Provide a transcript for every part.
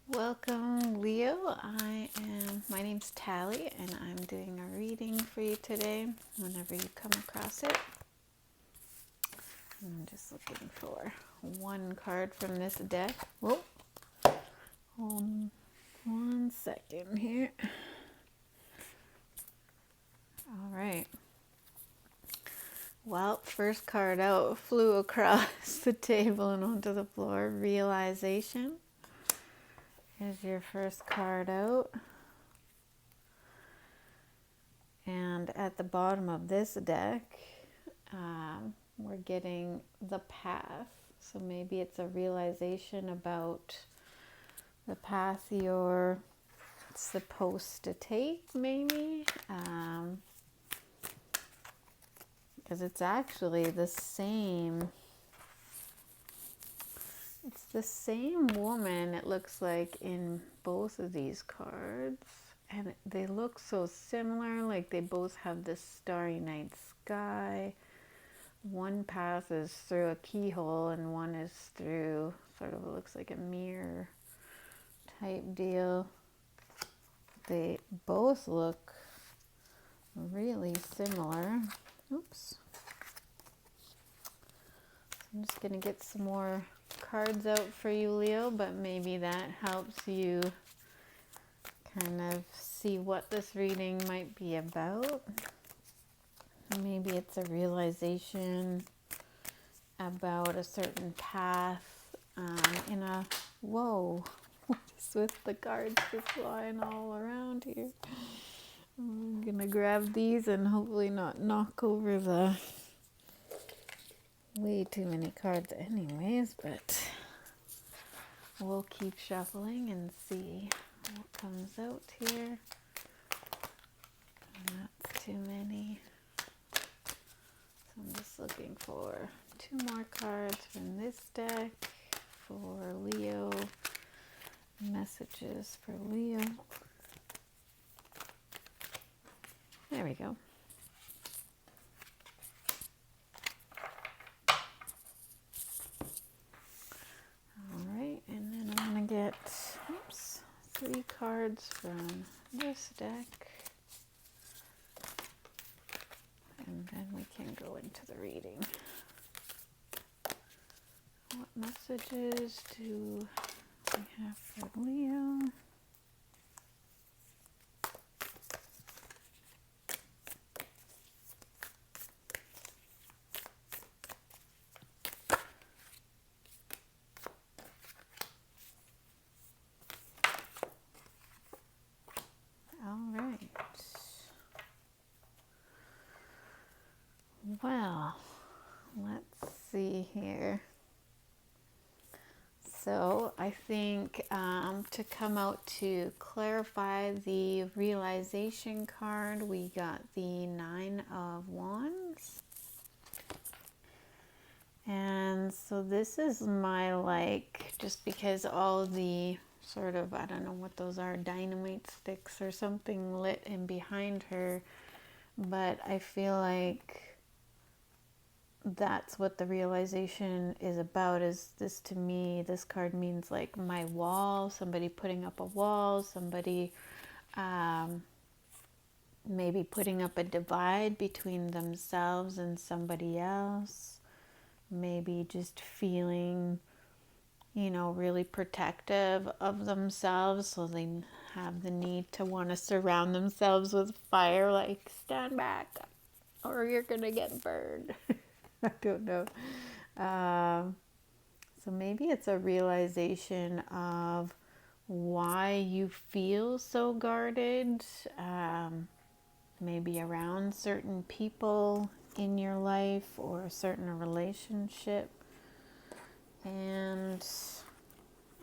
Welcome, Leo. My name's Tally, and I'm doing a reading for you today whenever you come across it. I'm just looking for one card from this deck. Whoa, hold on one second here. All right. Well, first card out flew across the table and onto the floor. Realization is your first card out. And at the bottom of this deck, we're getting the path. So maybe it's a realization about the path you're supposed to take, maybe. Because it's actually the same. It's the same woman, it looks like, in both of these cards. And they look so similar, like they both have this starry night sky. One path is through a keyhole and one is through sort of looks like a mirror type deal. They both look really similar. Oops. I'm just going to get some more cards out for you, Leo, but maybe that helps you kind of see what this reading might be about. Maybe it's a realization about a certain path in a... Whoa, what is with the cards just flying all around here? I'm going to grab these and hopefully not knock over the... way too many cards anyways, but we'll keep shuffling and see what comes out here. That's too many. So I'm just looking for two more cards from this deck for Leo. Messages for Leo. There we go. Alright, and then I'm going to get three cards from this deck. And then we can go into the reading. What messages do we have for Leo? Well, let's see here. So I think to come out to clarify the realization card, we got the Nine of Wands. And so this is my just because all the sort of, I don't know what those are, dynamite sticks or something lit in behind her. But I feel like that's what the realization is about. Is this, to me, this card means like my wall, somebody putting up a wall, somebody maybe putting up a divide between themselves and somebody else, maybe just feeling, really protective of themselves, so they have the need to want to surround themselves with fire, like stand back or you're gonna get burned. I don't know. So maybe it's a realization of why you feel so guarded, maybe around certain people in your life or a certain relationship. And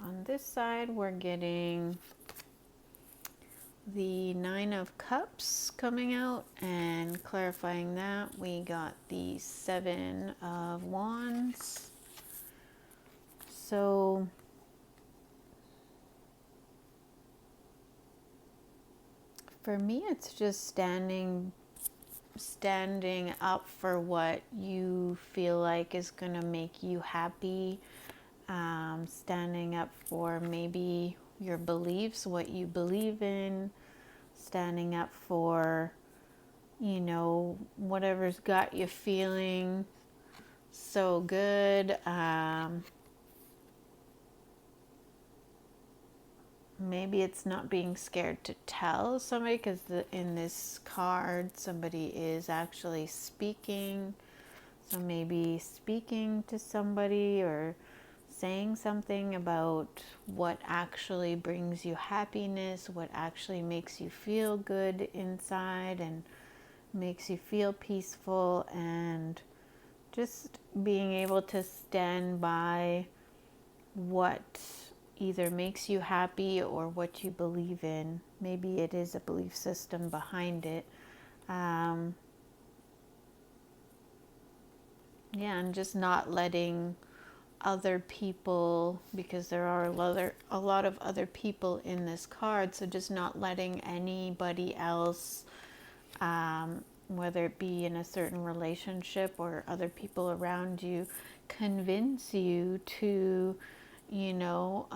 on this side, we're getting the Nine of Cups coming out, and clarifying that, we got the Seven of Wands. So for me, it's just standing up for what you feel like is going to make you happy, standing up for maybe your beliefs, what you believe in, standing up for, you know, whatever's got you feeling so good. Maybe it's not being scared to tell somebody, because in this card, somebody is actually speaking. So maybe speaking to somebody or saying something about what actually brings you happiness, what actually makes you feel good inside and makes you feel peaceful, and just being able to stand by what either makes you happy or what you believe in. Maybe it is a belief system behind it. Yeah, and just not letting other people, because there are a lot of other people in this card, so just not letting anybody else, whether it be in a certain relationship or other people around you, convince you to, you know,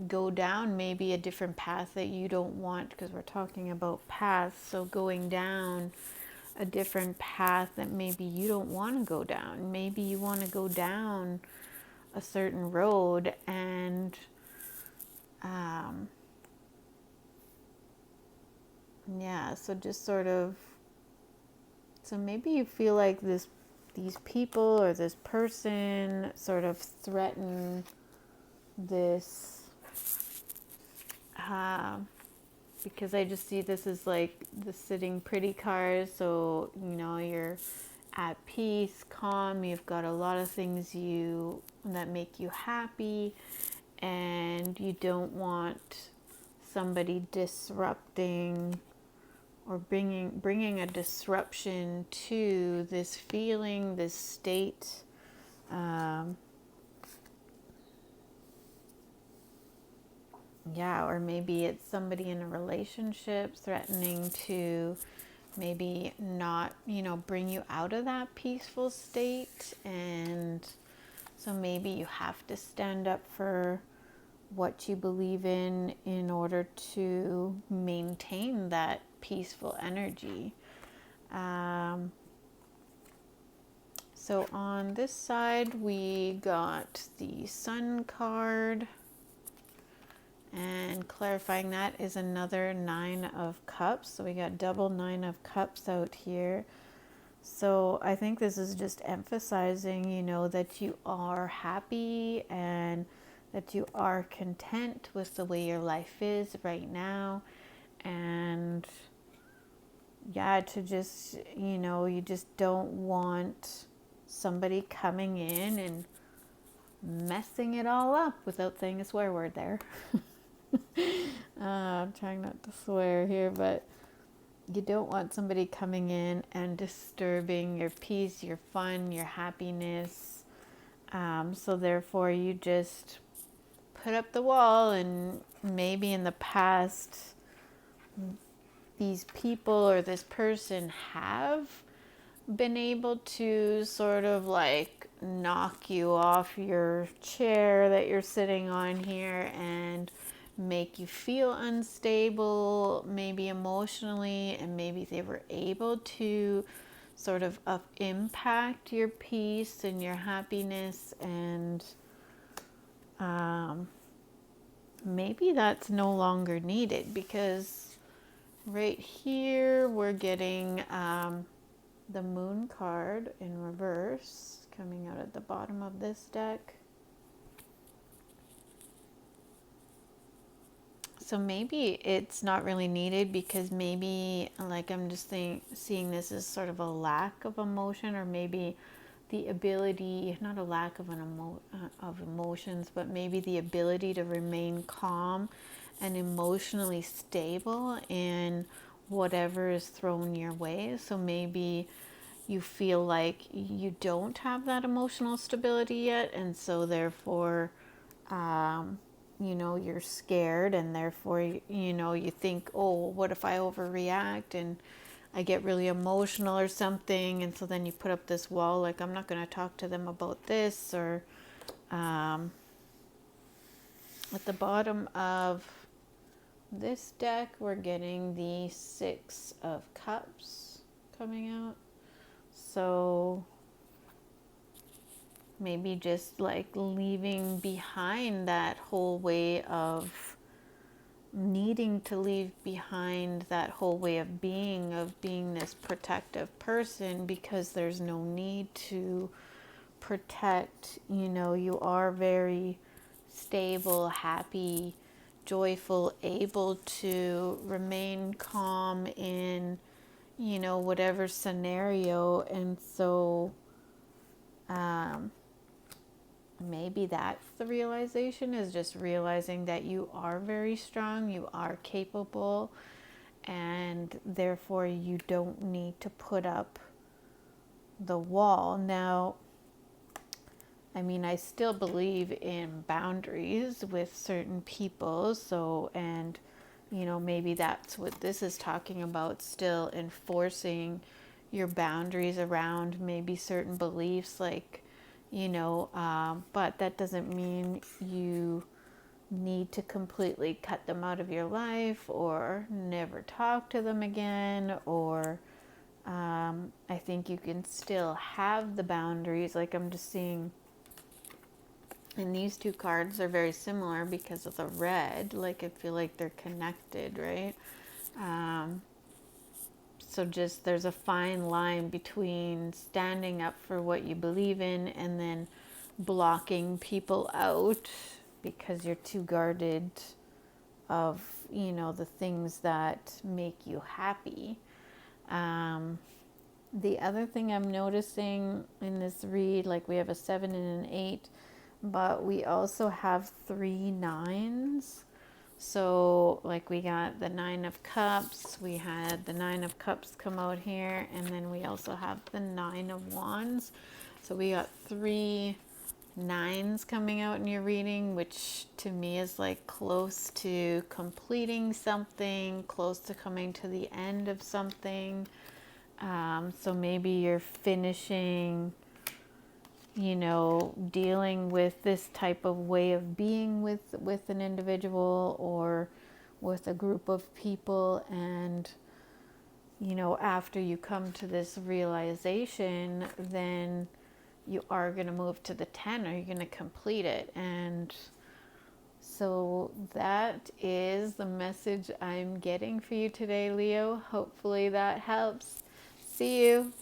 go down maybe a different path that you don't want, because we're talking about paths. So going down a different path that maybe you don't want to go down. Maybe you want to go down a certain road, and yeah, so just sort of, so maybe you feel like these people or this person sort of threaten this, because I just see this as like the sitting pretty card. So, you know, you're at peace, calm, you've got a lot of things that make you happy, and you don't want somebody disrupting or bringing a disruption to this feeling, this state. Yeah, or maybe it's somebody in a relationship threatening to maybe not, you know, bring you out of that peaceful state. And so maybe you have to stand up for what you believe in order to maintain that peaceful energy. So on this side, we got the Sun card. And clarifying that is another 9 of Cups. So we got double 9 of Cups out here. So I think this is just emphasizing, you know, that you are happy and that you are content with the way your life is right now. And yeah, to just, you know, you just don't want somebody coming in and messing it all up, without saying a swear word there. I'm trying not to swear here, but you don't want somebody coming in and disturbing your peace, your fun, your happiness. So therefore you just put up the wall. And maybe in the past, these people or this person have been able to sort of like knock you off your chair that you're sitting on here and make you feel unstable, maybe emotionally, and maybe they were able to sort of impact your peace and your happiness. And maybe that's no longer needed, because right here we're getting the Moon card in reverse coming out at the bottom of this deck. So maybe it's not really needed, because maybe, like, I'm just seeing this as sort of a lack of emotion, or maybe the ability, not a lack of of emotions, but maybe the ability to remain calm and emotionally stable in whatever is thrown your way. So maybe you feel like you don't have that emotional stability yet, and so therefore, you know, you're scared, and therefore, you know, you think, oh, what if I overreact and I get really emotional or something? And so then you put up this wall, like, I'm not going to talk to them about this, or At the bottom of this deck, we're getting the Six of Cups coming out. So maybe just like leaving behind that whole way of needing to leave behind that whole way of being this protective person, because there's no need to protect. You know, you are very stable, happy, joyful, able to remain calm in, you know, whatever scenario. And so maybe that's the realization, is just realizing that you are very strong, you are capable, and therefore you don't need to put up the wall. Now, I mean, I still believe in boundaries with certain people. So, and, you know, maybe that's what this is talking about, still enforcing your boundaries around maybe certain beliefs, like, you know, but that doesn't mean you need to completely cut them out of your life or never talk to them again, or I think you can still have the boundaries. Like, I'm just seeing, and these two cards are very similar because of the red. Like, I feel like they're connected, right? So just, there's a fine line between standing up for what you believe in and then blocking people out because you're too guarded of, you know, the things that make you happy. The other thing I'm noticing in this read, like, we have a 7 and an 8, but we also have 3 9s. So, like, we got the 9 of Cups, we had the 9 of Cups come out here, and then we also have the 9 of Wands. So we got 3 9s coming out in your reading, which to me is like close to completing something, close to coming to the end of something. So maybe you're finishing, you know, dealing with this type of way of being with an individual or with a group of people. And, you know, after you come to this realization, then you are going to move to the 10, or you're going to complete it. And so that is the message I'm getting for you today, Leo. Hopefully that helps. See you.